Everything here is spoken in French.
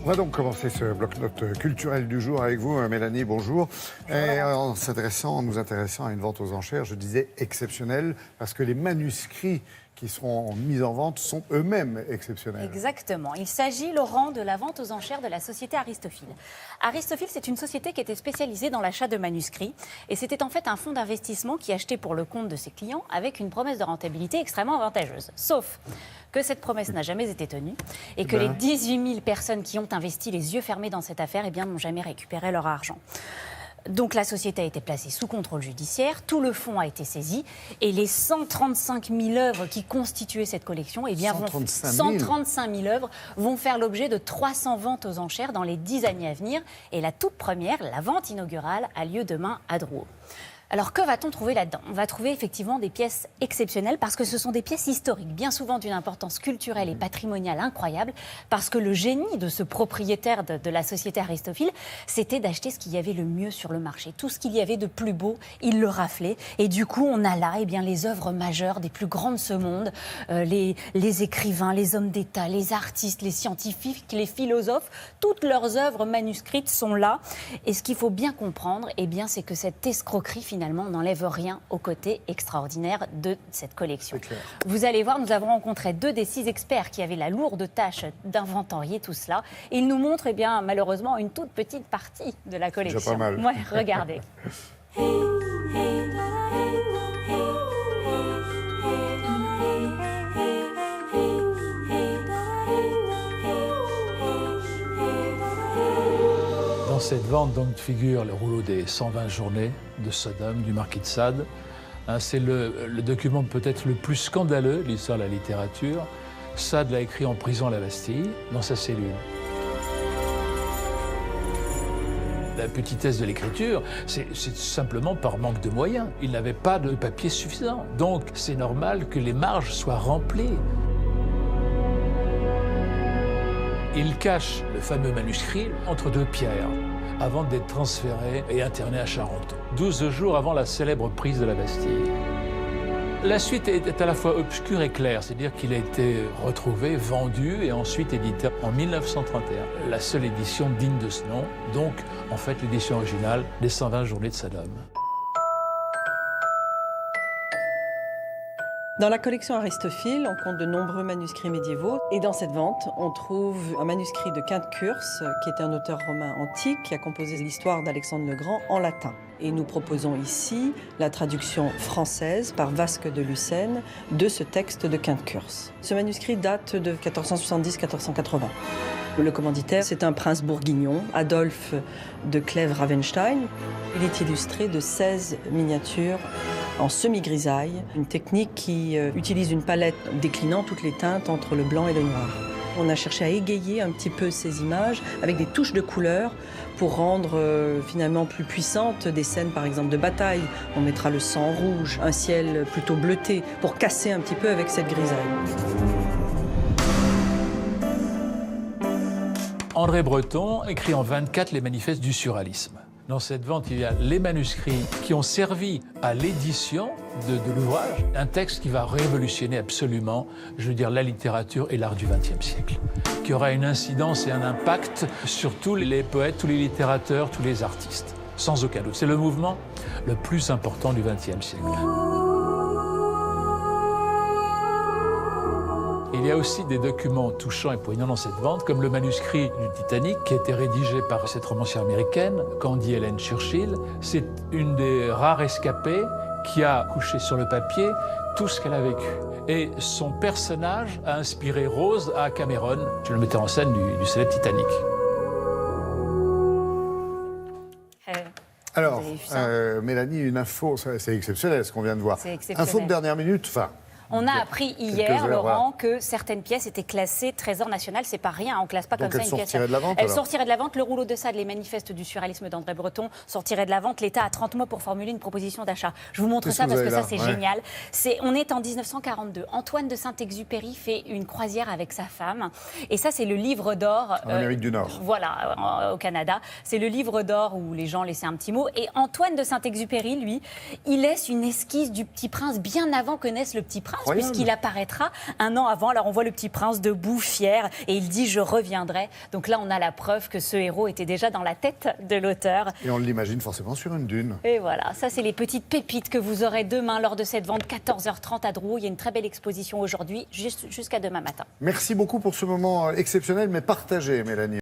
va donc commencer ce bloc-notes culturel du jour avec vous, Mélanie, bonjour. Et en nous intéressant à une vente aux enchères, je disais exceptionnelle, parce que les manuscrits qui seront mis en vente sont eux-mêmes exceptionnels. Exactement. Il s'agit, Laurent, de la vente aux enchères de la société Aristophile. Aristophile, c'est une société qui était spécialisée dans l'achat de manuscrits. Et c'était en fait un fonds d'investissement qui achetait pour le compte de ses clients avec une promesse de rentabilité extrêmement avantageuse. Sauf que cette promesse n'a jamais été tenue et que les 18 000 personnes qui ont investi les yeux fermés dans cette affaire n'ont jamais récupéré leur argent. Donc la société a été placée sous contrôle judiciaire, tout le fonds a été saisi et les 135 000 œuvres qui constituaient cette collection, 135 000 œuvres vont faire l'objet de 300 ventes aux enchères dans les 10 années à venir. Et la toute première, la vente inaugurale, a lieu demain à Drouot. Alors que va-t-on trouver là-dedans? On va trouver effectivement des pièces exceptionnelles parce que ce sont des pièces historiques, bien souvent d'une importance culturelle et patrimoniale incroyable, parce que le génie de ce propriétaire de la société Aristophile, c'était d'acheter ce qu'il y avait le mieux sur le marché. Tout ce qu'il y avait de plus beau, il le raflait. Et du coup, on a là les œuvres majeures des plus grands de ce monde, les écrivains, les hommes d'État, les artistes, les scientifiques, les philosophes, toutes leurs œuvres manuscrites sont là. Et ce qu'il faut bien comprendre, c'est que cette escroquerie, finalement, n'enlève rien au côté extraordinaire de cette collection. Vous allez voir, nous avons rencontré 2 des 6 experts qui avaient la lourde tâche d'inventorier tout cela. Et ils nous montrent, malheureusement, une toute petite partie de la collection. Déjà pas mal. Ouais, regardez. Dans cette vente donc figure le rouleau des 120 journées de Sodome, du marquis de Sade. C'est le document peut-être le plus scandaleux de l'histoire de la littérature. Sade l'a écrit en prison à la Bastille, dans sa cellule. La petitesse de l'écriture, c'est simplement par manque de moyens. Il n'avait pas de papier suffisant. Donc c'est normal que les marges soient remplies. Il cache le fameux manuscrit entre 2 pierres avant d'être transféré et interné à Charenton, 12 jours avant la célèbre prise de la Bastille. La suite est à la fois obscure et claire, c'est-à-dire qu'il a été retrouvé, vendu et ensuite édité en 1931. La seule édition digne de ce nom, donc en fait l'édition originale des 120 journées de Sodome. Dans la collection Aristophile, on compte de nombreux manuscrits médiévaux. Et dans cette vente, on trouve un manuscrit de Quinte Curse, qui est un auteur romain antique, qui a composé l'histoire d'Alexandre le Grand en latin. Et nous proposons ici la traduction française par Vasque de Lucène de ce texte de Quinte Curse. Ce manuscrit date de 1470-1480. Le commanditaire, c'est un prince bourguignon, Adolphe de Clèves-Ravenstein. Il est illustré de 16 miniatures en semi-grisaille, une technique qui utilise une palette déclinant toutes les teintes entre le blanc et le noir. On a cherché à égayer un petit peu ces images avec des touches de couleur pour rendre finalement plus puissantes des scènes par exemple de bataille. On mettra le sang rouge, un ciel plutôt bleuté pour casser un petit peu avec cette grisaille. André Breton écrit en 24 les manifestes du surréalisme. Dans cette vente, il y a les manuscrits qui ont servi à l'édition de l'ouvrage. Un texte qui va révolutionner absolument, la littérature et l'art du XXe siècle. Qui aura une incidence et un impact sur tous les poètes, tous les littérateurs, tous les artistes. Sans aucun doute. C'est le mouvement le plus important du XXe siècle. Il y a aussi des documents touchants et poignants dans cette vente, comme le manuscrit du Titanic, qui a été rédigé par cette romancière américaine, Candy Ellen Churchill. C'est une des rares escapées qui a couché sur le papier tout ce qu'elle a vécu. Et son personnage a inspiré Rose à Cameron, le metteur en scène du célèbre Titanic. Alors, Mélanie, une info, c'est exceptionnel ce qu'on vient de voir. C'est exceptionnel. Info de dernière minute, On a appris hier, Laurent, que certaines pièces étaient classées Trésor national. C'est pas rien, on classe pas comme ça une pièce. Elles sortiraient de la vente. Le rouleau de Sade, les manifestes du surréalisme d'André Breton sortiraient de la vente. L'État a 30 mois pour formuler une proposition d'achat. Je vous montre ça parce que ça, c'est génial. On est en 1942. Antoine de Saint-Exupéry fait une croisière avec sa femme. Et ça, c'est le livre d'or. En Amérique du Nord. Voilà, au Canada. C'est le livre d'or où les gens laissaient un petit mot. Et Antoine de Saint-Exupéry, lui, il laisse une esquisse du Petit Prince bien avant que naisse le Petit Prince. Incroyable. puisqu'il apparaîtra un an avant. Alors on voit le petit prince debout, fier, et il dit « je reviendrai ». Donc là, on a la preuve que ce héros était déjà dans la tête de l'auteur. Et on l'imagine forcément sur une dune. Et voilà, ça c'est les petites pépites que vous aurez demain lors de cette vente, 14h30 à Drouot. Il y a une très belle exposition aujourd'hui, jusqu'à demain matin. Merci beaucoup pour ce moment exceptionnel, mais partagé, Mélanie.